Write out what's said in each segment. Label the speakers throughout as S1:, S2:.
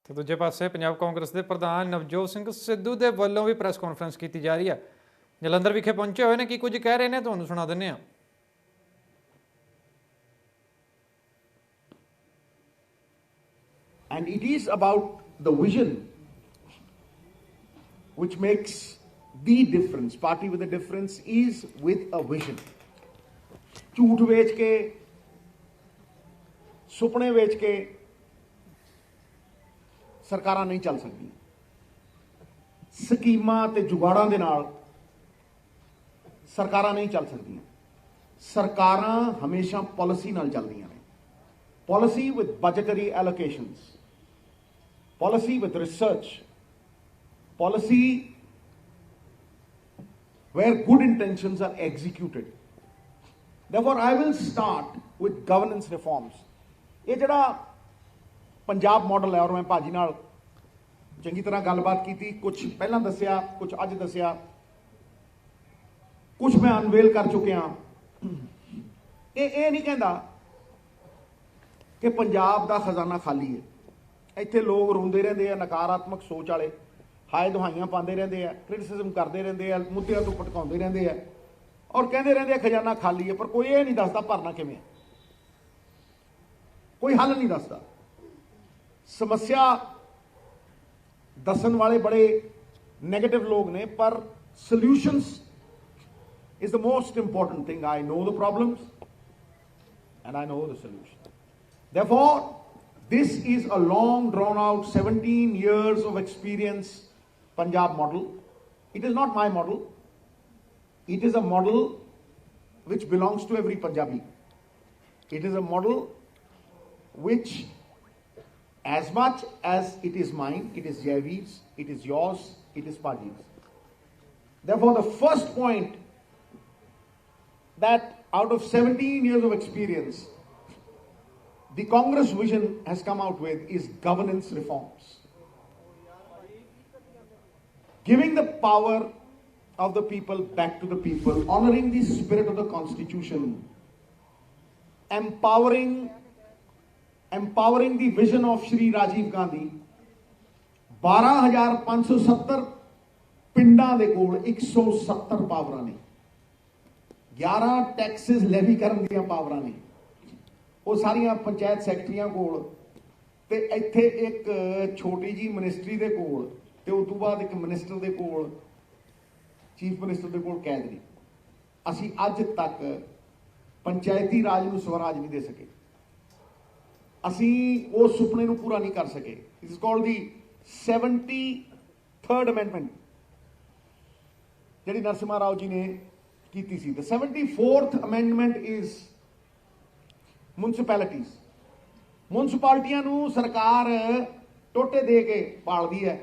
S1: तो दूजे पासे पंजाब कांग्रेस के प्रधान नवजोत सिंह सिद्धू के वलों भी प्रैस कॉन्फ्रेंस की जा रही है। जलंधर विखे पहुंचे हुए ने की कुछ कह रहे हैं, तो सुना दें।
S2: And it is about the vision which makes the difference. Party with a difference is with a vision. झूठ बेच के, सुपने बेच के सरकारां नहीं चल सकती। स्कीमां ते जुगाड़ां दे नाल सरकारां नहीं चल सकती। सरकारां हमेशा पॉलिसी नाल चलदियां ने। Policy with budgetary allocations, policy with research, policy where good intentions are executed. Therefore, I will start with governance reforms. ये जड़ा पंजाब मॉडल है, और मैं भाजी नाल चंगी तरह गलबात की, कुछ पहला दसिया, कुछ अज दसिया, कुछ मैं अनवेल कर चुकिया। ये नहीं कहता कि पंजाब का खजाना खाली है। ਇੱਥੇ लोग रोंदे रहंदे आ, नकारात्मक सोच वाले हाय दुहाइयां पाते रहंदे आ, क्रिटिसिज्म करते रहंदे आ, मुद्दਿਆਂ ਤੋਂ ਭਟਕਾਉਂਦੇ रहंदे आ और कहते रहंदे आ खजाना खाली है, पर कोई ये नहीं दसदा भरना किवें, कोई हल नहीं दसदा। समस्या दसन वाले बड़े नेगेटिव लोग ने, पर solutions is the most important thing. I know the problems and I know the solution. Therefore this is a long drawn out 17 years of experience Punjab model. It is not my model. It is a model which belongs to every Punjabi. It is a model which, as much as it is mine, it is Jaiveer's, it is yours, it is Paji's. Therefore, the first point that out of 17 years of experience the Congress vision has come out with is governance reforms. Giving the power of the people back to the people, honoring the spirit of the Constitution, empowering the vision of Shri Rajiv Gandhi. 12,570 ਪਿੰਡਾਂ ਦੇ ਕੋਲ 170 ਪਾਵਰਾਂ ਨੇ, 11 Texas levy ਕਰਨ ਦੀਆਂ ਪਾਵਰਾਂ ਨੇ। वो सारिया पंचायत सैकटरियां कोल ते इत्थे एक छोटी जी मिनिस्ट्री दे कोल ते उस तों बाद एक मिनिस्टर दे कोल, चीफ मिनिस्टर दे कोल कैद नहीं। असीं अज तक पंचायती राज नूं स्वराज नहीं दे सके। असीं उस सुपने नूं पूरा नहीं कर सके। It is called the 73rd amendment जिहड़ी नरसिम्हा राव जी ने कीती सी। द 74th अमेंडमेंट इज मुनसिपैलिटियां नूं सरकार टोटे दे के पालदी है,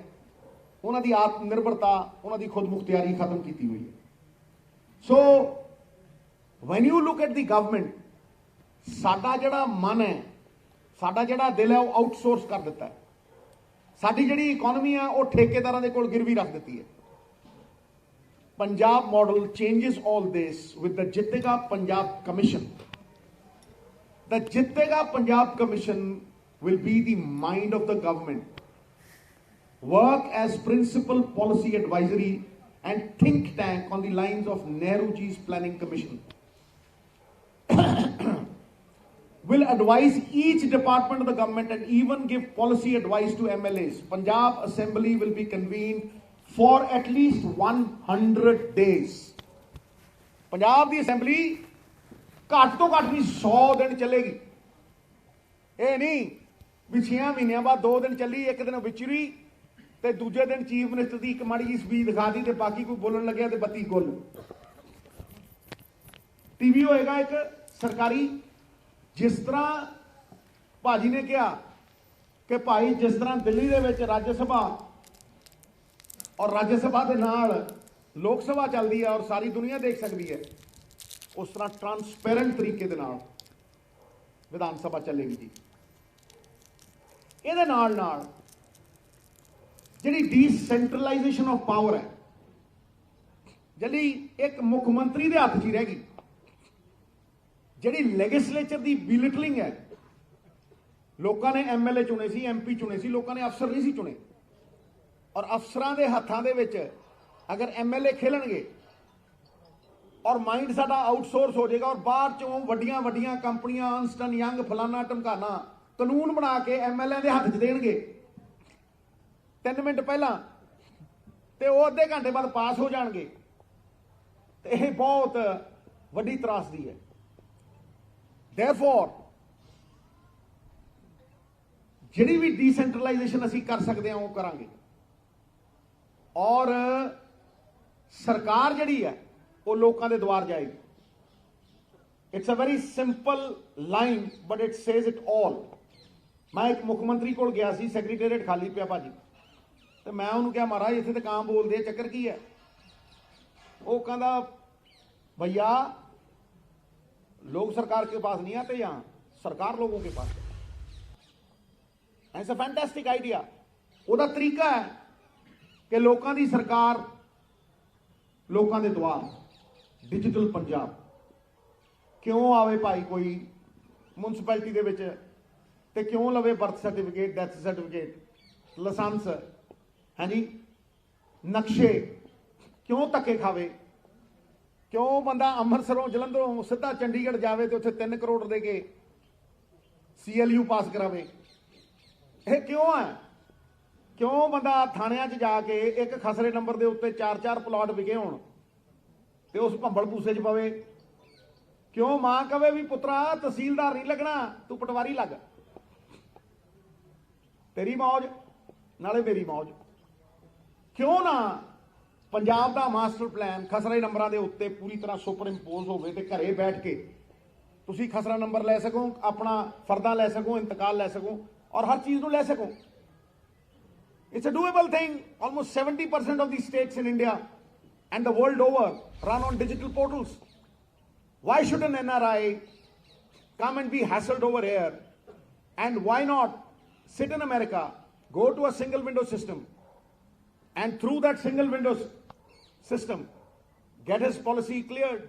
S2: उन्हां दी आत्मनिर्भरता, उन्हां दी खुद मुख्तियारी खत्म की हुई है। So when you look at the government, साडा जिहड़ा मन है, साडा जिहड़ा दिल है, वो आउटसोर्स कर दिता है। साडी जिहड़ी इकोनॉमी है वो ठेकेदारां दे कोल गिरवी रख दित्ती है। Punjab model changes all this with the Jitega Punjab commission. The Jitega Punjab Commission will be the mind of the government, work as principal policy advisory and think tank on the lines of Nehruji's Planning Commission. Will advise each department of the government and even give policy advice to MLAs. Punjab Assembly will be convened for at least 100 days. Punjab the Assembly घट तो घट भी 100 दिन चलेगी। ये नहीं भी 6 महीनों बाद 2 दिन चली, एक दिन विचरी ते दूजे दिन चीफ मिनिस्टर की एक माड़ी जी स्पीच दिखा दी ते बाकी कोई बोलन लगे तो बत्ती गुल। टीवी होएगा एक सरकारी, जिस तरह भाजी ने कहा कि भाई जिस तरह दिल्ली दे विच राज्य सभा और राज्य सभा के नाल लोक सभा चलती है और सारी दुनिया देख सकती है, उस तरह ट्रांसपेरेंट तरीके दे नाल विधान सभा चलेगी जी। इहदे नाल नाल जिहड़ी डिसेंट्रलाइजेशन ऑफ पावर है, जिहड़ी एक मुख्यमंत्री दे हत्थ 'च ही रह गई, जिहड़ी लैजिसलेचर दी बिलिटलिंग है, ਲੋਕਾਂ ਨੇ ਐਮਐਲਏ ਚੁਣੇ ਸੀ, ਐਮਪੀ ਚੁਣੇ ਸੀ, ਲੋਕਾਂ ਨੇ ਅਫਸਰ ਨਹੀਂ ਸੀ ਚੁਣੇ। ਔਰ ਅਫਸਰਾਂ ਦੇ ਹੱਥਾਂ ਦੇ ਵਿੱਚ ਅਗਰ ਐਮਐਲਏ ਖੇਲਣਗੇ ਔਰ ਮਾਈਂਡ ਸਾਡਾ ਆਊਟਸੋਰਸ ਹੋ ਜਾਏਗਾ, ਔਰ ਬਾਅਦ ਚੋਂ ਵੱਡੀਆਂ ਵੱਡੀਆਂ ਕੰਪਨੀਆਂ ਅਨਸਟਨ ਯੰਗ ਫਲਾਨਾ ਟਮਕਾਨਾ ਕਾਨੂੰਨ ਬਣਾ ਕੇ ਐਮਐਲਏ ਦੇ ਹੱਥ 'ਚ ਦੇਣਗੇ 3 ਮਿੰਟ ਪਹਿਲਾਂ, ਤੇ ਉਹ ਅੱਧੇ ਘੰਟੇ ਬਾਅਦ ਪਾਸ ਹੋ ਜਾਣਗੇ, ਤੇ ਇਹ ਬਹੁਤ ਵੱਡੀ ਤਰਾਸਦੀ ਹੈ। Therefore, ਜਿਹੜੀ ਵੀ ਡੀਸੈਂਟਰਲਾਈਜੇਸ਼ਨ ਅਸੀਂ ਕਰ ਸਕਦੇ ਹਾਂ ਉਹ ਕਰਾਂਗੇ। ਔਰ ਸਰਕਾਰ ਜਿਹੜੀ ਹੈ ਉਹ ਲੋਕਾਂ ਦੇ ਦੁਆਰ ਜਾਏਗੀ। It's a very simple line but it says it all. ਮੈਂ ਇੱਕ ਮੁੱਖ ਮੰਤਰੀ ਕੋਲ ਗਿਆ ਸੀ, ਸੈਕਟਰੀਏਟ ਖਾਲੀ ਪਿਆ ਭਾਜੀ, ਤੇ ਮੈਂ ਉਹਨੂੰ ਕਿਹਾ ਮਹਾਰਾਜ ਇੱਥੇ ਤਾਂ ਕਾਂ ਬੋਲਦੇ ਆ, ਚੱਕਰ ਕੀ ਹੈ? ਉਹ ਕਹਿੰਦਾ भैया लोग सरकार के पास नहीं आते, यहां सरकार लोगों के पास है। It's a fantastic idea. ਉਹਦਾ ਤਰੀਕਾ ਹੈ ਕਿ ਲੋਕਾਂ ਦੀ ਸਰਕਾਰ ਲੋਕਾਂ ਦੇ ਦੁਆਰ, ਡਿਜੀਟਲ ਪੰਜਾਬ। ਕਿਉਂ ਆਵੇ ਭਾਈ ਕੋਈ ਮੁਨਸਿਪੈਲਿਟੀ ਦੇ ਵਿੱਚ ਤੇ ਕਿਉਂ ਲਵੇ birth certificate, death certificate, license, ਹਾਂਜੀ ਨਕਸ਼ੇ, ਕਿਉਂ ਧੱਕੇ ਖਾਵੇ? ਕਿਉਂ ਬੰਦਾ ਅੰਮ੍ਰਿਤਸਰੋਂ ਜਲੰਧਰੋਂ ਸਿੱਧਾ ਚੰਡੀਗੜ੍ਹ ਜਾਵੇ ਤੇ ਉੱਥੇ 3 ਕਰੋੜ ਦੇ ਕੇ CLU ਪਾਸ ਕਰਾਵੇ? ਇਹ ਕਿਉਂ ਹੈ? ਕਿਉਂ ਬੰਦਾ ਥਾਣਿਆਂ 'ਚ ਜਾ ਕੇ ਇੱਕ ਖਸਰੇ ਨੰਬਰ ਦੇ ਉੱਤੇ 4-4 ਪਲਾਟ ਵਿਕੇ ਹੋਣ ਤੇ ਉਸ ਭੰਬਲ ਪੂਸੇ 'ਚ ਪਵੇ? ਕਿਉਂ ਮਾਂ ਕਵੇ ਵੀ ਪੁੱਤਰਾ ਤਹਿਸੀਲਦਾਰ ਨਹੀਂ ਲੱਗਣਾ, ਤੂੰ ਪਟਵਾਰੀ ਲੱਗ, ਤੇਰੀ ਮੌਜ ਨਾਲੇ ਮੇਰੀ ਮੌਜ? ਕਿਉਂ ਨਾ ਪੰਜਾਬ ਦਾ ਮਾਸਟਰ ਪਲਾਨ ਖਸਰੇ ਨੰਬਰਾਂ ਦੇ ਉੱਤੇ ਪੂਰੀ ਤਰ੍ਹਾਂ ਸੁਪਰ ਇੰਪੋਜ਼ ਹੋਵੇ ਤੇ ਘਰੇ ਬੈਠ ਕੇ ਤੁਸੀਂ ਖਸਰਾ ਨੰਬਰ ਲੈ ਸਕੋ, ਆਪਣਾ ਫਰਦਾ ਲੈ ਸਕੋ, ਇੰਤਕਾਲ ਲੈ ਸਕੋ, ਔਰ ਹਰ ਚੀਜ਼ ਨੂੰ ਲੈ ਸਕੋ। It's a doable thing. Almost 70% of the states in India and the world over run on digital portals. Why should an NRI come and be hassled over here? And why not sit in America, go to a single window system, and through that single window system get his policy cleared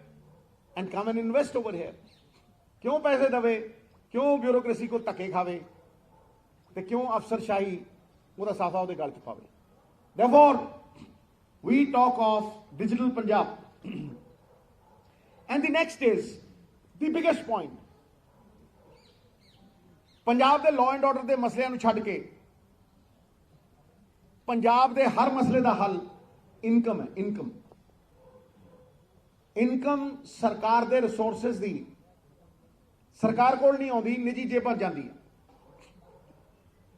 S2: and come and invest over here? क्यों पैसे दवे, क्यों bureaucracy को धक्के खावे ते क्यों अफसरशाही ਉਹਦਾ ਸਾਫਾ ਉਹਦੇ ਗਲ 'ਚ ਪਾਵੇ? Therefore, we talk of digital Punjab. And the next is the biggest point. Punjab ਦੇ ਲਾਅ ਐਂਡ ਆਰਡਰ ਦੇ ਮਸਲਿਆਂ ਨੂੰ ਛੱਡ ਕੇ ਪੰਜਾਬ ਦੇ ਹਰ ਮਸਲੇ ਦਾ ਹੱਲ ਇਨਕਮ ਹੈ। ਇਨਕਮ ਸਰਕਾਰ ਦੇ ਰਿਸੋਰਸਸ ਦੀ ਸਰਕਾਰ ਕੋਲ ਨਹੀਂ ਆਉਂਦੀ, ਨਿੱਜੀ ਜੇਬਾਂ ਜਾਂਦੀ ਹੈ।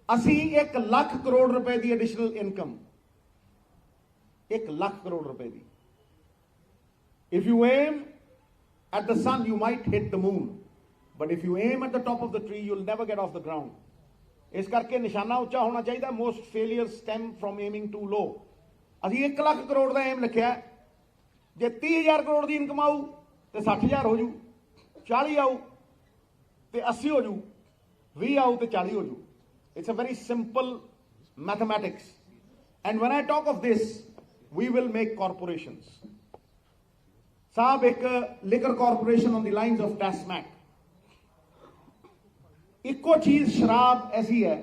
S2: ਅਸੀਂ 1 ਲੱਖ ਕਰੋੜ ਰੁਪਏ ਦੀ ਐਡੀਸ਼ਨਲ ਇਨਕਮ, 1 ਲੱਖ ਕਰੋੜ ਰੁਪਏ ਦੀ। If you aim at the sun you might hit the moon, but if you aim at the top of the tree you will never get off the ground. ਇਸ ਕਰਕੇ ਨਿਸ਼ਾਨਾ ਉੱਚਾ ਹੋਣਾ ਚਾਹੀਦਾ। Most failure stem from aiming too low. ਅਸੀਂ 1 ਲੱਖ ਕਰੋੜ ਦਾ aim ਲਿਖਿਆ। ਜੇ 30,000 ਕਰੋੜ ਦੀ income ਆਊ ਤੇ 60,000 ਹੋ ਜੂ, 40 ਆਊ ਤੇ 80 ਹੋ ਜੂ, 20 ਆਊ ਤੇ 40 ਹੋ ਜੂ। It's a very simple mathematics. And when I talk of this, we will make corporations. Saab, ek liquor corporation on the lines of TASMAC. ਇੱਕੋ ਚੀਜ਼ ਸ਼ਰਾਬ ਐਸੀ ਹੈ,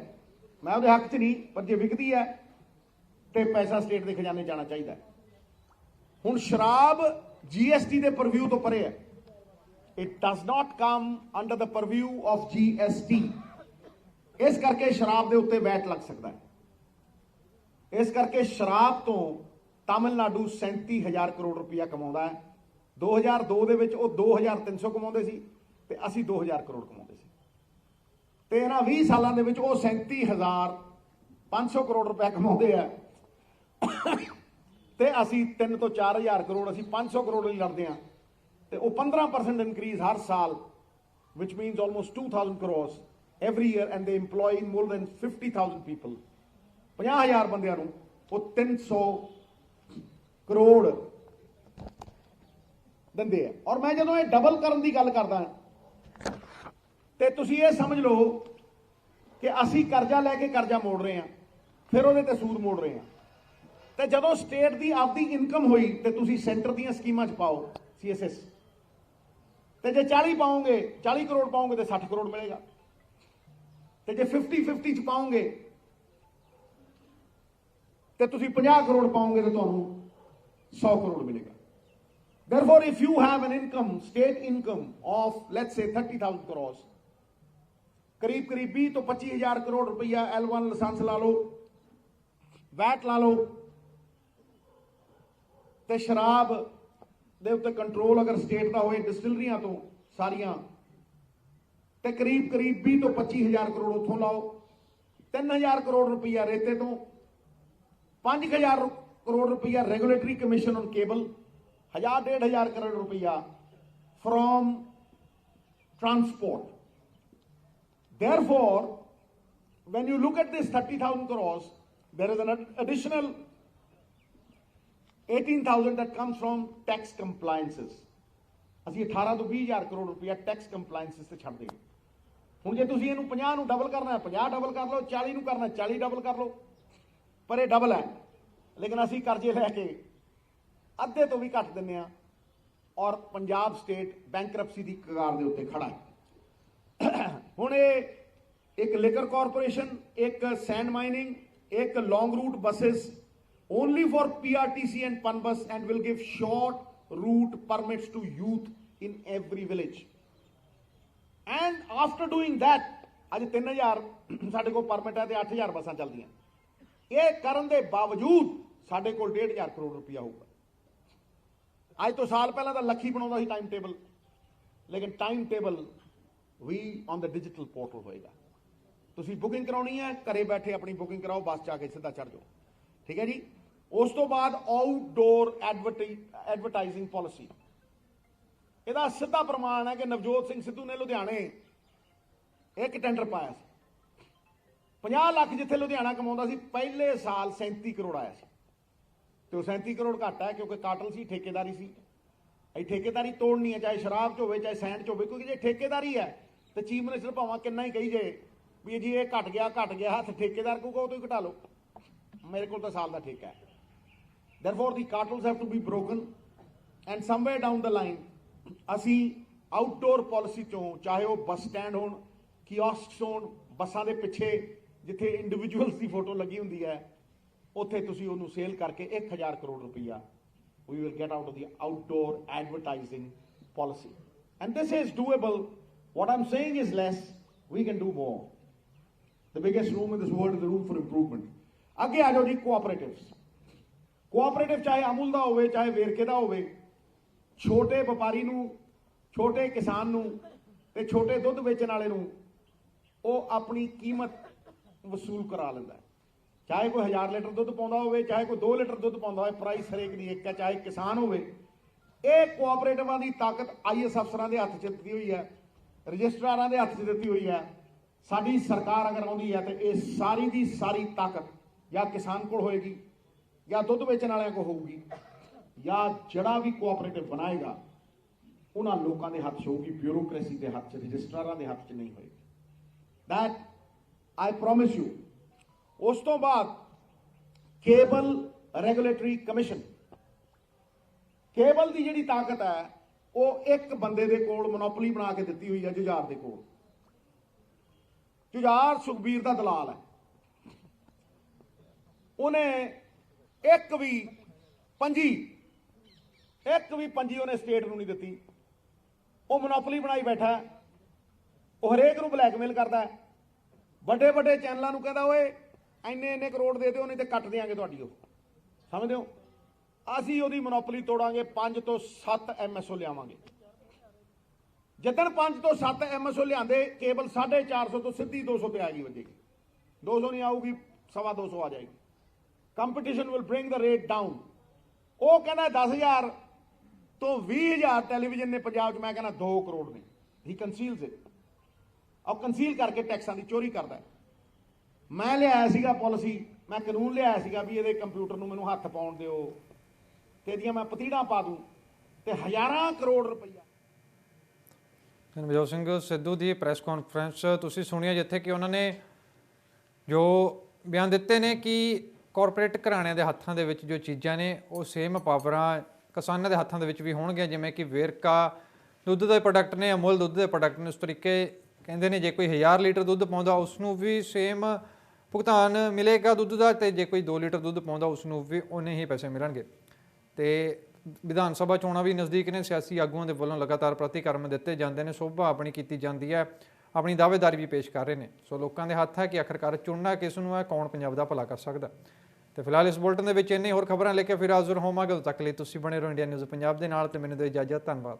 S2: ਮੈਂ ਉਹਦੇ ਹੱਕ 'ਚ ਨਹੀਂ, ਪਰ ਜੇ ਵਿਕਦੀ ਹੈ ਤੇ ਪੈਸਾ ਸਟੇਟ ਦੇ ਖਜ਼ਾਨੇ ਜਾਣਾ ਚਾਹੀਦਾ। ਹੁਣ ਸ਼ਰਾਬ GST ਦੇ ਪਰਵਿਊ ਤੋਂ ਪਰੇ ਹੈ। It does not come under the purview of GST. ਇਸ ਕਰਕੇ ਸ਼ਰਾਬ ਦੇ ਉੱਤੇ ਵੈਟ ਲੱਗ ਸਕਦਾ ਹੈ। ਇਸ ਕਰਕੇ ਸ਼ਰਾਬ ਤੋਂ ਤਾਮਿਲਨਾਡੂ 37,000 ਕਰੋੜ ਰੁਪਇਆ ਕਮਾਉਂਦਾ ਹੈ। 2002 ਦੇ ਵਿੱਚ ਉਹ 2,300 ਕਮਾਉਂਦੇ ਸੀ ਤੇ ਅਸੀਂ 2,000 ਕਰੋੜ ਕਮਾਉਂਦੇ ਸੀ। ਤੇ ਇਹਨਾਂ 20 ਸਾਲਾਂ ਦੇ ਵਿੱਚ ਉਹ 37,500 ਕਰੋੜ ਰੁਪਇਆ ਕਮਾਉਂਦੇ ਆ ਤੇ ਅਸੀਂ 3 ਤੋਂ 4,000 ਕਰੋੜ, ਅਸੀਂ 500 ਕਰੋੜ ਲਈ ਲੜਦੇ ਆ। ਤੇ ਉਹ 15% ਇਨਕਰੀਜ਼ ਹਰ ਸਾਲ, which means almost 2,000 crores every year, and they employ more than 50,000 people. 50,000 ਬੰਦਿਆਂ ਨੂੰ ਉਹ 300 ਕਰੋੜ ਦਿੰਦੇ ਆ। ਔਰ ਮੈਂ ਜਦੋਂ ਇਹ ਡਬਲ ਕਰਨ ਦੀ ਗੱਲ ਕਰਦਾ ਤੇ ਤੁਸੀਂ ਇਹ ਸਮਝ ਲਓ ਕਿ ਅਸੀਂ ਕਰਜ਼ਾ ਲੈ ਕੇ ਕਰਜ਼ਾ ਮੋੜ ਰਹੇ ਹਾਂ, ਫਿਰ ਉਹਦੇ ਤੇ ਸੂਦ ਮੋੜ ਰਹੇ ਹਾਂ। ਤੇ ਜਦੋਂ ਸਟੇਟ ਦੀ ਆਪਦੀ ਇਨਕਮ ਹੋਈ ਤੇ ਤੁਸੀਂ ਸੈਂਟਰ ਦੀਆਂ ਸਕੀਮਾਂ 'ਚ ਪਾਓ CSS, ਤੇ ਜੇ 40 ਪਾਓਗੇ, 40 ਕਰੋੜ ਪਾਓਗੇ ਤੇ 60 ਕਰੋੜ ਮਿਲੇਗਾ। ਤੇ ਜੇ 50-50 ਚ ਪਾਓਗੇ ਤੇ ਤੁਸੀਂ 50 ਕਰੋੜ ਪਾਓਗੇ ਤੇ ਤੁਹਾਨੂੰ 100 ਕਰੋੜ ਮਿਲੇਗਾ। Therefore, if you have an income, state income of let's say 30,000 crores, करीब 20 ਤੋਂ 25,000 ਕਰੋੜ ਰੁਪਈਆ L1 ਲਾਇਸੈਂਸ ਲਾ ਲਓ, ਵੈਟ ਲਾ ਲਓ, ਤੇ ਸ਼ਰਾਬ ਦੇ ਉੱਤੇ ਕੰਟਰੋਲ ਅਗਰ ਸਟੇਟ ਦਾ ਹੋਏ ਡਿਸਟਿਲਰੀਆਂ ਤੋਂ ਸਾਰੀਆਂ, ਤੇ ਕਰੀਬ 20 ਤੋਂ 25,000 ਕਰੋੜ ਉੱਥੋਂ ਲਾਓ, 3,000 ਕਰੋੜ ਰੁਪਈਆ ਰੇਤੇ ਤੋਂ, 5,000 ਕਰੋੜ ਰੁਪਈਆ regulatory commission on cable, 1,500 crore ਰੁਪਈਆ from transport. Therefore, when you look at this 30,000 crores, there is an additional 18,000 that comes from tax compliances. ਅਸੀਂ 18 ਤੋਂ 20,000 ਕਰੋੜ ਰੁਪਈਆ ਟੈਕਸ ਕੰਪਲਾਈਂਸਿਸ ਤੇ ਛੱਡਦੇ ਹਾਂ। ਹੁਣ ਜੇ ਤੁਸੀਂ ਇਹਨੂੰ 50 ਨੂੰ ਡਬਲ ਕਰਨਾ ਹੈ 50 ਡਬਲ ਕਰ ਲਓ, 40 ਨੂੰ ਕਰਨਾ 40 ਡਬਲ ਕਰ ਲਓ, ਪਰ ਇਹ ਡਬਲ ਹੈ। ਲੇਕਿਨ ਅਸੀਂ ਕਰਜ਼ੇ ਲੈ ਕੇ ਅੱਧੇ ਤੋਂ ਵੀ ਘੱਟ ਦਿੰਦੇ ਹਾਂ ਔਰ ਪੰਜਾਬ ਸਟੇਟ ਬੈਂਕਰਪਸੀ ਦੀ ਕਗਾਰ ਦੇ ਉੱਤੇ ਖੜਾ ਹੈ। ਹੁਣ ਇਹ ਇੱਕ ਲਿਕਰ ਕਾਰਪੋਰੇਸ਼ਨ, ਇੱਕ ਸੈਂਡ ਮਾਈਨਿੰਗ, ਇੱਕ long route buses only for PRTC and PANBus, and will give short route permits to youth in every village. And after doing that, ਅੱਜ 3,000 ਸਾਡੇ ਕੋਲ ਪਰਮਿਟ ਹੈ ਤੇ 8,000 ਬੱਸਾਂ ਚੱਲਦੀਆਂ। ਇਹ ਕਰਨ ਦੇ ਬਾਵਜੂਦ ਸਾਡੇ ਕੋਲ 1,500 ਕਰੋੜ ਰੁਪਇਆ ਹੋਊਗਾ। ਅੱਜ ਤੋਂ ਸਾਲ ਪਹਿਲਾਂ ਤਾਂ ਲੱਖੀ ਬਣਾਉਂਦਾ ਸੀ ਟਾਈਮ ਟੇਬਲ, ਲੇਕਿਨ ਟਾਈਮ ਟੇਬਲ ਵੀ ਔਨ ਦ ਡਿਜੀਟਲ ਪੋਰਟਲ ਹੋਏਗਾ। ਤੁਸੀਂ ਬੁਕਿੰਗ ਕਰਾਉਣੀ ਹੈ, ਘਰੇ ਬੈਠੇ ਆਪਣੀ ਬੁਕਿੰਗ ਕਰਾਓ, ਬੱਸ 'ਚ ਆ ਕੇ ਸਿੱਧਾ ਚੜ੍ਹ ਜਾਓ। ਠੀਕ ਹੈ ਜੀ। ਉਸ ਤੋਂ ਬਾਅਦ ਆਊਟਡੋਰ ਐਡਵਰਟਾਈਜ਼ਿੰਗ ਪਾਲਿਸੀ, ਇਹਦਾ ਸਿੱਧਾ ਪ੍ਰਮਾਣ ਹੈ ਕਿ ਨਵਜੋਤ ਸਿੰਘ ਸਿੱਧੂ ਨੇ ਲੁਧਿਆਣੇ ਇੱਕ ਟੈਂਡਰ ਪਾਇਆ ਸੀ 50 ਲੱਖ, ਜਿੱਥੇ ਲੁਧਿਆਣਾ ਕਮਾਉਂਦਾ ਸੀ ਪਹਿਲੇ ਸਾਲ 37 ਕਰੋੜ ਆਇਆ ਸੀ। ਤੇ ਉਹ 37 ਕਰੋੜ ਘੱਟ ਹੈ ਕਿਉਂਕਿ ਕਾਟਲ ਸੀ, ਠੇਕੇਦਾਰੀ ਸੀ। ਇਹ ਠੇਕੇਦਾਰੀ ਤੋੜਨੀ ਹੈ, ਚਾਹੇ ਸ਼ਰਾਬ 'ਚ ਹੋਵੇ ਚਾਹੇ ਸੈਂਡ 'ਚ ਹੋਵੇ, ਕਿਉਂਕਿ ਜੇ ਠੇਕੇਦਾਰੀ ਹੈ ਤੇ ਚੀਫ ਮਿਨਿਸਟਰ ਭਾਵੇਂ ਕਿੰਨਾ ਹੀ ਕਹੀ ਜੇ ਵੀ ਜੀ ਇਹ ਘਟ ਗਿਆ ਹੱਥ ਠੇਕੇਦਾਰ ਕਹੂਗਾ ਉਹ ਤੋਂ ਹੀ ਘਟਾ ਲਓ, ਮੇਰੇ ਕੋਲ ਤਾਂ ਸਾਲ ਦਾ ਠੇਕਾ ਹੈ। Therefore, the cartels have to be broken, and somewhere down the line, ਅਸੀਂ ਆਊਟਡੋਰ ਪਾਲਿਸੀ ਚੋਂ, ਚਾਹੇ ਉਹ ਬੱਸ ਸਟੈਂਡ ਹੋਣ, ਕੀਓਸਕਸ ਹੋਣ, ਬੱਸਾਂ ਦੇ ਪਿੱਛੇ ਜਿੱਥੇ ਇੰਡੀਵਿਜੂਅਲਸ ਦੀ ਫੋਟੋ ਲੱਗੀ ਹੁੰਦੀ ਹੈ, ਉੱਥੇ ਤੁਸੀਂ ਉਹਨੂੰ ਸੇਲ ਕਰਕੇ 1,000 ਕਰੋੜ ਰੁਪਈਆ we will get out of the outdoor advertising policy. And this is doable. What I'm saying is less, we can do more. The biggest room in this world is the room for improvement. ਅੱਗੇ ਆ ਜਾਓ ਜੀ ਕੋਆਪਰੇਟਿਵਸ। Cooperative ਚਾਹੇ ਅਮੁਲ ਦਾ ਹੋਵੇ ਚਾਹੇ ਵੇਰਕੇ ਦਾ ਹੋਵੇ, ਛੋਟੇ ਵਪਾਰੀ ਨੂੰ, ਛੋਟੇ ਕਿਸਾਨ ਨੂੰ ਤੇ ਛੋਟੇ ਦੁੱਧ ਵੇਚਣ ਵਾਲੇ ਨੂੰ ਉਹ ਆਪਣੀ ਕੀਮਤ ਵਸੂਲ ਕਰਾ ਲੈਂਦਾ। ਚਾਹੇ ਕੋਈ 1000 ਲੀਟਰ ਦੁੱਧ ਪਾਉਂਦਾ ਹੋਵੇ, ਚਾਹੇ ਕੋਈ 2 ਲੀਟਰ ਦੁੱਧ ਪਾਉਂਦਾ ਹੋਵੇ, ਪ੍ਰਾਈਸ ਹਰੇਕ ਦੀ ਇੱਕ ਹੈ, ਚਾਹੇ ਕਿਸਾਨ ਹੋਵੇ। ਇਹ ਕੋਆਪਰੇਟਿਵਾਂ ਦੀ ਤਾਕਤ IAS ਅਫਸਰਾਂ ਦੇ ਹੱਥ 'ਚ ਦਿੱਤੀ ਹੋਈ ਹੈ, ਰਜਿਸਟਰਾਰਾਂ ਦੇ ਹੱਥ 'ਚ ਦਿੱਤੀ ਹੋਈ ਹੈ। ਸਾਡੀ ਸਰਕਾਰ ਅਗਰ ਆਉਂਦੀ ਹੈ ਤੇ ਇਹ ਸਾਰੀ ਦੀ ਸਾਰੀ ਤਾਕਤ ਜਾਂ ਕਿਸਾਨ ਕੋਲ ਹੋਏਗੀ ਜਾਂ ਦੁੱਧ ਵੇਚਣ ਵਾਲਿਆਂ ਕੋਲ ਹੋਊਗੀ, ਜਾਂ ਜਿਹੜਾ ਵੀ ਕੋਆਪਰੇਟਿਵ ਬਣਾਏਗਾ ਉਹਨਾਂ ਲੋਕਾਂ ਦੇ ਹੱਥ 'ਚ ਹੋਊਗੀ, ਬਿਊਰੋਕ੍ਰੇਸੀ ਦੇ ਹੱਥ 'ਚ, ਰਜਿਸਟਰਾਰਾਂ ਦੇ ਹੱਥ 'ਚ ਨਹੀਂ ਹੋਏਗੀ। That I promise you. ਉਸ ਤੋਂ ਬਾਅਦ ਕੇਬਲ ਰੈਗੂਲੇਟਰੀ ਕਮਿਸ਼ਨ, ਕੇਬਲ ਦੀ ਜਿਹੜੀ ਤਾਕਤ ਹੈ ਉਹ ਇੱਕ ਬੰਦੇ ਦੇ ਕੋਲ ਮੋਨੋਪੋਲੀ ਬਣਾ ਕੇ ਦਿੱਤੀ ਹੋਈ ਹੈ, ਜੁਝਾਰ ਦੇ ਕੋਲ। ਜੁਝਾਰ ਸੁਖਬੀਰ ਦਾ ਦਲਾਲ ਹੈ। ਉਹਨੇ ਇੱਕ ਵੀ ਪੰਜੀ ਉਹਨੇ ਸਟੇਟ ਨੂੰ ਨਹੀਂ ਦਿੱਤੀ। ਉਹ ਮੋਨੋਪੋਲੀ ਬਣਾਈ ਬੈਠਾ, ਉਹ ਹਰੇਕ ਨੂੰ ਬਲੈਕਮੇਲ ਕਰਦਾ ਹੈ। ਵੱਡੇ ਵੱਡੇ ਚੈਨਲਾਂ ਨੂੰ ਕਹਿੰਦਾ ਓਏ ਇੰਨੇ ਕਰੋੜ ਦੇ ਦਿਓ, ਨਹੀਂ ਤੇ ਕੱਟ ਦਿਆਂਗੇ ਤੁਹਾਡੀ। ਉਹ ਸਮਝਦੇ ਹੋ, ਅਸੀਂ ਉਹਦੀ ਮੋਨੋਪੋਲੀ ਤੋੜਾਂਗੇ, 5 ਤੋਂ 7 MSO ਲਿਆਵਾਂਗੇ। ਜਿੱਦਣ 5 ਤੋਂ 7 MSO ਲਿਆਂਦੇ, ਕੇਬਲ 450 ਤੋਂ ਸਿੱਧੀ 200 ਤੇ ਆ ਗਈ, ਵੱਜੇਗੀ। 200 ਨਹੀਂ ਆਊਗੀ, 225 ਆ ਜਾਏਗੀ। Competition will bring the rate down. ਉਹ ਕਹਿੰਦਾ 10,000 ਤੋਂ 20,000 ਟੈਲੀਵਿਜ਼ਨ ਨੇ ਪੰਜਾਬ 'ਚ, ਮੈਂ ਕਹਿੰਦਾ 2 ਕਰੋੜ ਨੇ। ਹੀ ਕੰਸੀਲਸ ਇਟ। ਉਹ ਕੰਸੀਲ ਕਰਕੇ ਟੈਕਸਾਂ ਦੀ ਚੋਰੀ ਕਰਦਾ ਹੈ। ਮੈਂ ਲਿਆਇਆ ਸੀਗਾ ਪਾਲਿਸੀ, ਮੈਂ ਕਾਨੂੰਨ ਲਿਆਇਆ ਸੀਗਾ ਵੀ ਇਹਦੇ ਕੰਪਿਊਟਰ ਨੂੰ ਮੈਨੂੰ ਹੱਥ ਪਾਉਣ ਦਿਓ ਤੇ ਇਹਦੀਆਂ ਮੈਂ ਪਤੀੜਾਂ ਪਾ ਦੂੰ ਤੇ ਹਜ਼ਾਰਾਂ ਕਰੋੜ ਰੁਪਈਆ।
S1: ਨਵਜੋਤ ਸਿੰਘ ਸਿੱਧੂ ਦੀ ਪ੍ਰੈਸ ਕਾਨਫਰੰਸ ਤੁਸੀਂ ਸੁਣਿਆ, ਜਿੱਥੇ ਕਿ ਉਹਨਾਂ ਨੇ ਜੋ ਬਿਆਨ ਦਿੱਤੇ ਨੇ ਕਿ ਕਾਰਪੋਰੇਟ ਘਰਾਣਿਆਂ ਦੇ ਹੱਥਾਂ ਦੇ ਵਿੱਚ ਜੋ ਚੀਜ਼ਾਂ ਨੇ ਉਹ ਸੇਮ ਪਾਵਰਾਂ ਕਿਸਾਨਾਂ ਦੇ ਹੱਥਾਂ ਦੇ ਵਿੱਚ ਵੀ ਹੋਣਗੀਆਂ। ਜਿਵੇਂ ਕਿ ਵੇਰਕਾ ਦੁੱਧ ਦੇ ਪ੍ਰੋਡਕਟ ਨੇ, ਅਮੁਲ ਦੁੱਧ ਦੇ ਪ੍ਰੋਡਕਟ ਨੇ, ਉਸ ਤਰੀਕੇ ਕਹਿੰਦੇ ਨੇ ਜੇ ਕੋਈ 1000 ਲੀਟਰ ਦੁੱਧ ਪਾਉਂਦਾ ਉਸ ਨੂੰ ਵੀ ਸੇਮ ਭੁਗਤਾਨ ਮਿਲੇਗਾ ਦੁੱਧ ਦਾ, ਤੇ ਜੇ ਕੋਈ 2 ਲੀਟਰ ਦੁੱਧ ਪਾਉਂਦਾ ਉਸ ਨੂੰ ਵੀ ਉਨੇ ਹੀ ਪੈਸੇ ਮਿਲਣਗੇ। ਤੇ ਵਿਧਾਨ ਸਭਾ ਚੋਣਾਂ ਵੀ ਨਜ਼ਦੀਕ ਨੇ, ਸਿਆਸੀ ਆਗੂਆਂ ਦੇ ਵੱਲੋਂ ਲਗਾਤਾਰ ਪ੍ਰਤੀਕਰਮ ਦਿੱਤੇ ਜਾਂਦੇ ਨੇ, ਸੋਭਾ ਆਪਣੀ ਕੀਤੀ ਜਾਂਦੀ ਹੈ, ਆਪਣੀ ਦਾਅਵੇਦਾਰੀ ਵੀ ਪੇਸ਼ ਕਰ ਰਹੇ ਨੇ। ਸੋ ਲੋਕਾਂ ਦੇ ਹੱਥ ਹੈ ਕਿ ਆਖਰਕਾਰ ਚੁਣਨਾ ਕਿਸ ਨੂੰ ਹੈ, ਕੌਣ ਪੰਜਾਬ ਦਾ ਭਲਾ ਕਰ ਸਕਦਾ। ਤੇ ਫਿਲਹਾਲ ਇਸ ਬੁਲਟਨ ਦੇ ਵਿੱਚ ਇੰਨੇ ਹੋਰ ਖਬਰਾਂ ਲੈ ਕੇ ਫਿਰ ਹਾਜ਼ਰ ਹੋਵਾਂਗੇ। ਉਦੋਂ ਤੱਕ ਲਈ ਤੁਸੀਂ ਬਣੇ ਰਹੋ ਇੰਡੀਆ ਨਿਊਜ਼ ਪੰਜਾਬ ਦੇ ਨਾਲ, ਤੇ ਮੈਨੂੰ ਦਿਓ ਇਜਾਜ਼ਤ। ਧੰਨਵਾਦ।